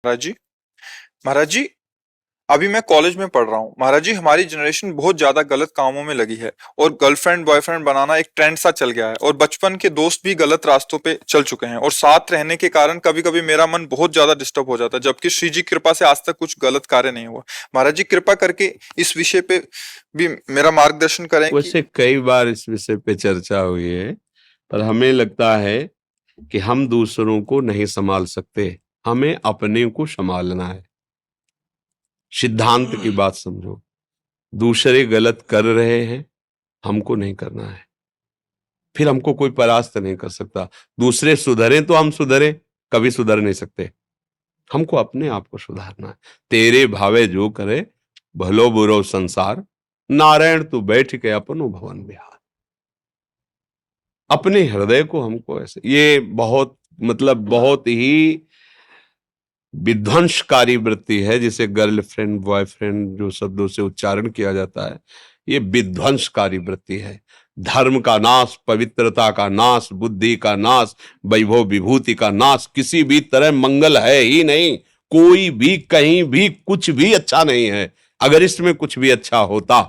महाराज जी। महाराज जी, अभी मैं कॉलेज में पढ़ रहा हूँ। महाराज जी, हमारी जनरेशन बहुत ज्यादा गलत कामों में लगी है और गर्लफ्रेंड बॉयफ्रेंड बनाना एक ट्रेंड सा चल गया है और बचपन के दोस्त भी गलत रास्तों पे चल चुके हैं और साथ रहने के कारण कभी कभी मेरा मन बहुत ज्यादा डिस्टर्ब हो जाता है, जबकि श्री जी कृपा से आज तक कुछ गलत कार्य नहीं हुआ। महाराज जी, कृपा करके इस विषय पे भी मेरा मार्गदर्शन करें कि वैसे कई बार इस विषय पे चर्चा हुई है, पर हमें लगता है कि हम दूसरों को नहीं संभाल सकते, हमें अपने को संभालना है। सिद्धांत की बात समझो। दूसरे गलत कर रहे हैं, हमको नहीं करना है, फिर हमको कोई परास्त नहीं कर सकता। दूसरे सुधरे तो हम सुधरे, कभी सुधर नहीं सकते। हमको अपने आप को सुधारना है। तेरे भावे जो करे, भलो बुरो संसार, नारायण तू बैठ के अपनो भवन बिहार। अपने हृदय को हमको ऐसे, ये बहुत बहुत ही विध्वंसकारी वृत्ति है, जिसे गर्लफ्रेंड बॉयफ्रेंड जो शब्दों से उच्चारण किया जाता है, ये विध्वंसकारी वृत्ति है। धर्म का नाश, पवित्रता का नाश, बुद्धि का नाश, वैभव विभूति का नाश, किसी भी तरह मंगल है ही नहीं। कोई भी कहीं भी कुछ भी अच्छा नहीं है। अगर इसमें कुछ भी अच्छा होता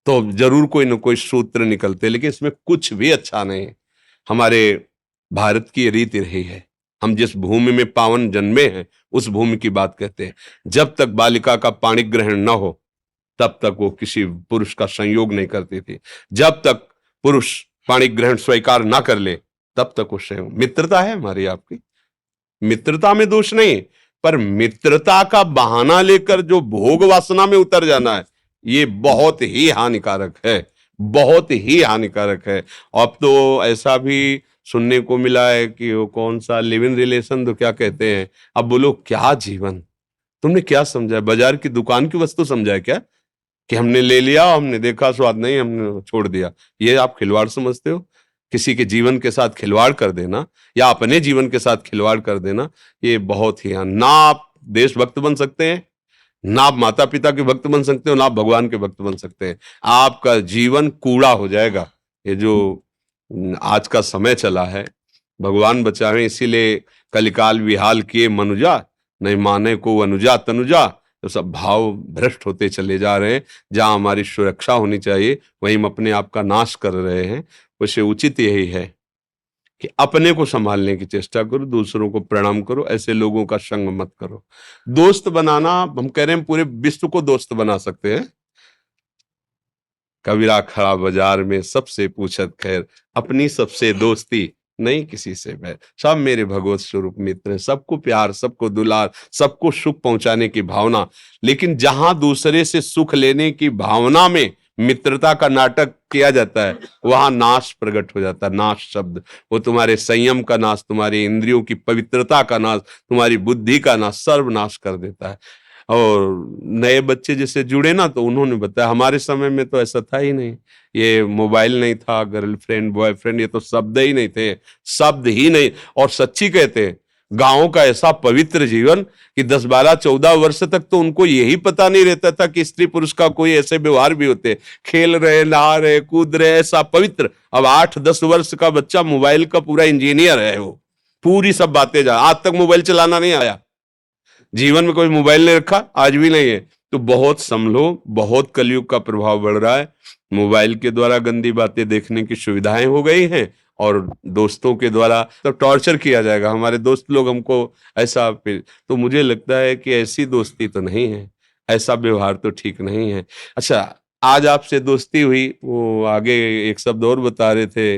तो जरूर कोई न कोई सूत्र निकलते, लेकिन इसमें कुछ भी अच्छा नहीं है। हमारे भारत की रीति रही है, हम जिस भूमि में पावन जन्मे हैं उस भूमि की बात कहते हैं। जब तक बालिका का पाणी ग्रहण न हो तब तक वो किसी पुरुष का संयोग नहीं करती थी। जब तक पुरुष पाणी ग्रहण स्वीकार ना कर ले तब तक वो संयोग। मित्रता है हमारी आपकी, मित्रता में दोष नहीं, पर मित्रता का बहाना लेकर जो भोग वासना में उतर जाना है, ये बहुत ही हानिकारक है, बहुत ही हानिकारक है। अब तो ऐसा भी सुनने को मिला है कि वो कौन सा लिव इन रिलेशन तो क्या कहते हैं। अब बोलो क्या जीवन, तुमने क्या समझा है? बाजार की दुकान की वस्तु समझा है क्या, कि हमने ले लिया, हमने देखा स्वाद नहीं, हमने छोड़ दिया? ये आप खिलवाड़ समझते हो? किसी के जीवन के साथ खिलवाड़ कर देना या अपने जीवन के साथ खिलवाड़ कर देना, ये बहुत ही, ना आप देशभक्त बन सकते हैं, ना आप माता पिता के भक्त बन सकते हो, ना आप भगवान के भक्त बन सकते हैं। आपका जीवन कूड़ा हो जाएगा। ये जो आज का समय चला है, भगवान बचावे, इसीलिए कलिकाल विहाल किए मनुजा, नहीं माने को अनुजा तनुजा। तो सब भाव भ्रष्ट होते चले जा रहे हैं। जहां हमारी सुरक्षा होनी चाहिए वहीं हम अपने आप का नाश कर रहे हैं। वैसे उचित यही है कि अपने को संभालने की चेष्टा करो, दूसरों को प्रणाम करो, ऐसे लोगों का संग मत करो। दोस्त बनाना, हम कह रहे हैं पूरे विश्व को दोस्त बना सकते हैं। कबीरा खड़ा बाजार में सबसे पूछत खैर, अपनी सबसे दोस्ती नहीं किसी से बैर। सब मेरे भगवत स्वरूप मित्र हैं, सबको प्यार, सबको दुलार, सबको सुख पहुंचाने की भावना। लेकिन जहां दूसरे से सुख लेने की भावना में मित्रता का नाटक किया जाता है, वहां नाश प्रकट हो जाता है। नाश शब्द, वो तुम्हारे संयम का नाश, तुम्हारी इंद्रियों की पवित्रता का नाश, तुम्हारी बुद्धि का नाश, सर्वनाश कर देता है। और नए बच्चे जैसे जुड़े ना, तो उन्होंने बताया हमारे समय में तो ऐसा था ही नहीं। ये मोबाइल नहीं था, गर्लफ्रेंड बॉयफ्रेंड, ये तो शब्द ही नहीं थे, शब्द ही नहीं। और सच्ची कहते हैं, गांवों का ऐसा पवित्र जीवन कि 10 12 14 वर्ष तक तो उनको यही पता नहीं रहता था कि स्त्री पुरुष का कोई ऐसे व्यवहार भी होते। खेल रहे, नहा रहे, कूद रहे, ऐसा पवित्र। अब 8 10 वर्ष का बच्चा मोबाइल का पूरा इंजीनियर है, वो पूरी सब बातें जा, आज तक मोबाइल चलाना नहीं आया, जीवन में कोई मोबाइल नहीं रखा, आज भी नहीं है। तो बहुत संभलो, बहुत कलयुग का प्रभाव बढ़ रहा है। मोबाइल के द्वारा गंदी बातें देखने की सुविधाएं हो गई हैं, और दोस्तों के द्वारा तो टॉर्चर किया जाएगा। हमारे दोस्त लोग हमको ऐसा, तो मुझे लगता है कि ऐसी दोस्ती तो नहीं है, ऐसा व्यवहार तो ठीक नहीं है। अच्छा, आज आपसे दोस्ती हुई, वो आगे एक शब्द और बता रहे थे,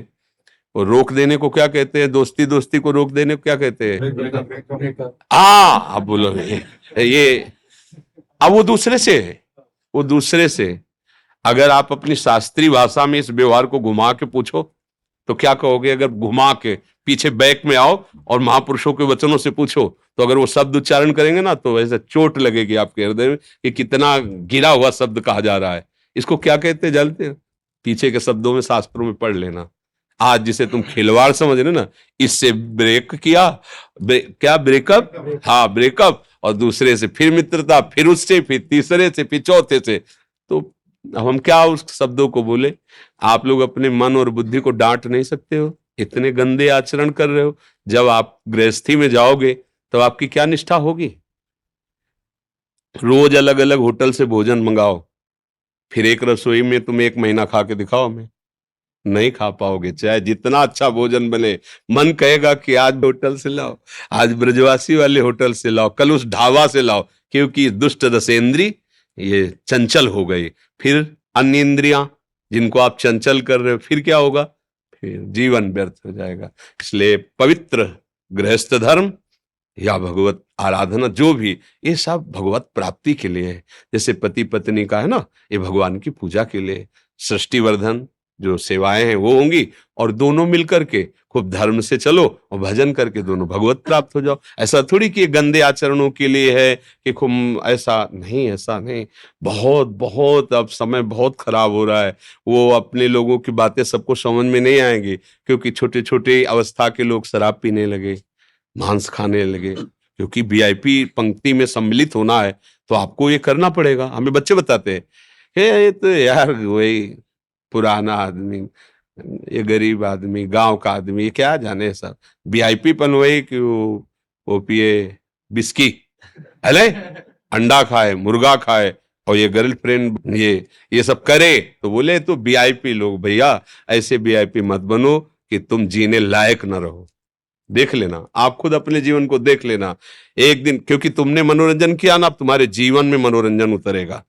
वो रोक देने को क्या कहते हैं? दोस्ती दोस्ती को रोक देने को क्या कहते हैं? हाँ, अब बोलो ये अब वो दूसरे से है, वो दूसरे से। अगर आप अपनी शास्त्रीय भाषा में इस व्यवहार को घुमा के पूछो तो क्या कहोगे? अगर घुमा के पीछे बैक में आओ और महापुरुषों के वचनों से पूछो, तो अगर वो शब्द उच्चारण करेंगे ना, तो ऐसे चोट लगेगी आपके हृदय में कि कितना गिरा हुआ शब्द कहा जा रहा है। इसको क्या कहते हैं जानते हो? पीछे के शब्दों में शास्त्रों में पढ़ लेना। आज जिसे तुम खिलवाड़ समझ रहे ना, इससे ब्रेक किया, क्या ब्रेकअप, हाँ ब्रेकअप, और दूसरे से फिर मित्रता, फिर उससे, फिर तीसरे से, फिर चौथे से। तो अब हम क्या उस शब्दों को बोले? आप लोग अपने मन और बुद्धि को डांट नहीं सकते हो, इतने गंदे आचरण कर रहे हो। जब आप गृहस्थी में जाओगे तो आपकी क्या निष्ठा होगी? रोज अलग अलग होटल से भोजन मंगाओ, फिर एक रसोई में तुम 1 महीना खा के दिखाओ हमें, नहीं खा पाओगे। चाहे जितना अच्छा भोजन बने, मन कहेगा कि आज होटल से लाओ, आज ब्रजवासी वाले होटल से लाओ, कल उस ढाबा से लाओ, क्योंकि दुष्ट रसेंद्री ये चंचल हो गई। फिर अन्य इंद्रियां जिनको आप चंचल कर रहे हो, फिर क्या होगा? फिर जीवन व्यर्थ हो जाएगा। इसलिए पवित्र गृहस्थ धर्म या भगवत आराधना जो भी, ये सब भगवत प्राप्ति के लिए है। जैसे पति पत्नी का है ना, ये भगवान की पूजा के लिए। सृष्टिवर्धन जो सेवाएं हैं वो होंगी, और दोनों मिलकर के खूब धर्म से चलो और भजन करके दोनों भगवत प्राप्त हो जाओ। ऐसा थोड़ी कि ये गंदे आचरणों के लिए है कि खूब, ऐसा नहीं, ऐसा नहीं। बहुत बहुत अब समय बहुत खराब हो रहा है। वो अपने लोगों की बातें सबको समझ में नहीं आएंगी, क्योंकि छोटे छोटे अवस्था के लोग शराब पीने लगे, मांस खाने लगे। क्योंकि वीआईपी पंक्ति में सम्मिलित होना है तो आपको ये करना पड़ेगा। हमें बच्चे बताते हैं, हे ये तो यार वही पुराना आदमी, ये गरीब आदमी, गांव का आदमी, ये क्या जाने सब वीआईपी पन, वही कि वो पिए बिस्की, अले अंडा खाए, मुर्गा खाए, और ये गर्लफ्रेंड ये सब करे। तो बोले तो वीआईपी लोग, भैया ऐसे वीआईपी मत बनो कि तुम जीने लायक न रहो। देख लेना, आप खुद अपने जीवन को देख लेना एक दिन, क्योंकि तुमने मनोरंजन किया ना, अब तुम्हारे जीवन में मनोरंजन उतरेगा,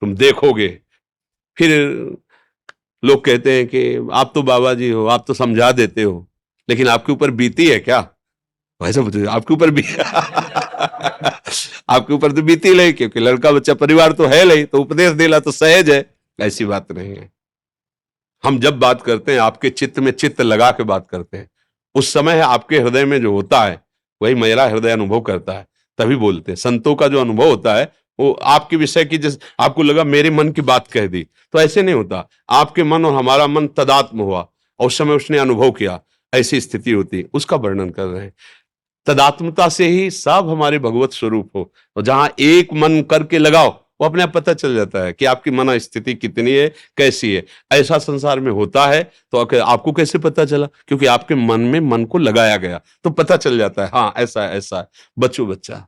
तुम देखोगे। फिर लोग कहते हैं कि आप तो बाबा जी हो, आप तो समझा देते हो, लेकिन आपके ऊपर बीती है क्या? वैसे बताइए, आपके ऊपर भी आपके ऊपर तो बीती नहीं, क्योंकि लड़का बच्चा परिवार तो है नहीं, तो उपदेश देना तो सहज है। ऐसी बात नहीं है। हम जब बात करते हैं आपके चित्त में चित्त लगा के बात करते हैं, उस समय आपके हृदय में जो होता है वही मेरा हृदय अनुभव करता है, तभी बोलते हैं। संतों का जो अनुभव होता है वो आपके विषय की, जैसे आपको लगा मेरे मन की बात कह दी, तो ऐसे नहीं होता। आपके मन और हमारा मन तदात्म हुआ और उस समय उसने अनुभव किया, ऐसी स्थिति होती है, उसका वर्णन कर रहे हैं। तदात्मता से ही सब हमारे भगवत स्वरूप हो, और जहां एक मन करके लगाओ, वो अपने आप पता चल जाता है कि आपकी मन स्थिति कितनी है, कैसी है। ऐसा संसार में होता है तो आपको कैसे पता चला? क्योंकि आपके मन में मन को लगाया गया, तो पता चल जाता है, हाँ ऐसा है, ऐसा है। बच्चों बच्चा,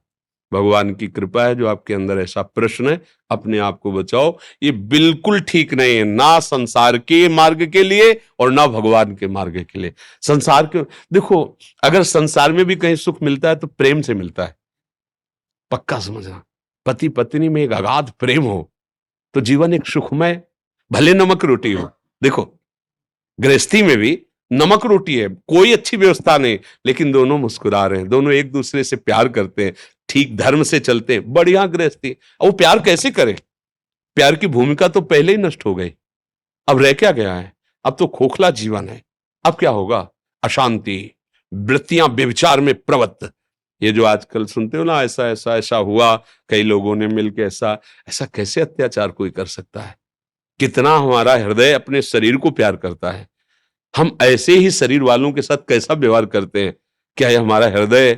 भगवान की कृपा है जो आपके अंदर ऐसा प्रश्न है, अपने आप को बचाओ। ये बिल्कुल ठीक नहीं है, ना संसार के मार्ग के लिए और ना भगवान के मार्ग के लिए। संसार के, देखो, अगर संसार में भी कहीं सुख मिलता है तो प्रेम से मिलता है, पक्का समझना। पति पत्नी में एक अगाध प्रेम हो तो जीवन एक सुखमय, भले नमक रोटी हो। देखो, गृहस्थी में भी नमक रोटी है, कोई अच्छी व्यवस्था नहीं, लेकिन दोनों मुस्कुरा रहे हैं, दोनों एक दूसरे से प्यार करते हैं, ठीक धर्म से चलते हैं, बढ़िया गृहस्थी। और वो प्यार कैसे करें? प्यार की भूमिका तो पहले ही नष्ट हो गई, अब रह क्या गया है? अब तो खोखला जीवन है। अब क्या होगा? अशांति, वृत्तियां व्यभिचार में प्रवृत्त। ये जो आजकल सुनते हो ना, ऐसा ऐसा ऐसा हुआ, कई लोगों ने मिलकर ऐसा ऐसा, कैसे अत्याचार कोई कर सकता है? कितना हमारा हृदय अपने शरीर को प्यार करता है, हम ऐसे ही शरीर वालों के साथ कैसा व्यवहार करते हैं? क्या ये हमारा हृदय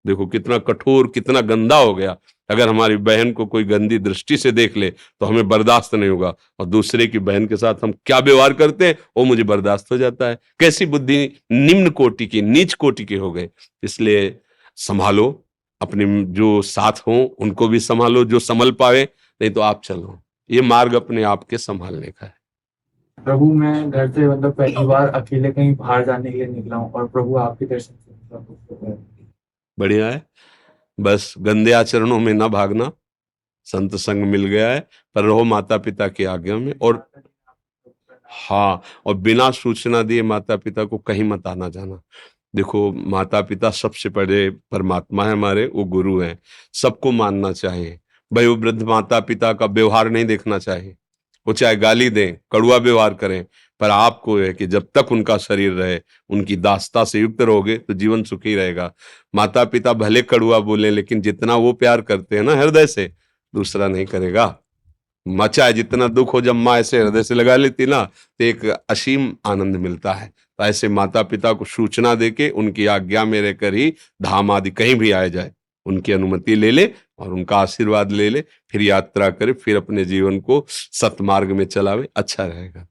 देखो कितना कठोर, कितना गंदा हो गया। अगर हमारी बहन को कोई गंदी दृष्टि से देख ले तो हमें बर्दाश्त नहीं होगा, और दूसरे की बहन के साथ हम क्या व्यवहार करते हैं वो मुझे बर्दाश्त हो जाता है। कैसी बुद्धि निम्न कोटि की, नीच कोटि के हो गए। इसलिए संभालो, अपने जो साथ हो उनको भी संभालो, जो संभल पावे, नहीं तो आप चलो। ये मार्ग अपने आप के संभालने का है। प्रभु, मैं घर से मतलब पहली बार अकेले कहीं बाहर जाने के लिए निकला हूँ, और प्रभु आपके दर्शन से मतलब बढ़िया है, बस गंदे आचरणों में ना भागना। संत संग मिल गया है, पर रहो माता पिता की आज्ञा में। और हाँ, और बिना सूचना दिए माता पिता को कहीं मत आना जाना। देखो, माता पिता सबसे बड़े परमात्मा है हमारे, वो गुरु हैं, सबको मानना चाहिए। भाई, वो वृद्ध माता पिता का व्यवहार नहीं देखना चाहिए, वो चाहे गाली दें, कड़वा व्यवहार करें, पर आपको है कि जब तक उनका शरीर रहे, उनकी दासता से युक्त रहोगे तो जीवन सुखी रहेगा। माता पिता भले कड़वा बोले, लेकिन जितना वो प्यार करते हैं ना हृदय से, दूसरा नहीं करेगा। मचा जितना दुख हो, जब माँ ऐसे हृदय से लगा लेती ना, तो एक असीम आनंद मिलता है। तो ऐसे माता पिता को सूचना देके उनकी आज्ञा में रहकर ही धाम आदि कहीं भी आया जाए, उनकी अनुमति ले ले और उनका आशीर्वाद ले ले, फिर यात्रा करे, फिर अपने जीवन को सतमार्ग में चलावे, अच्छा रहेगा।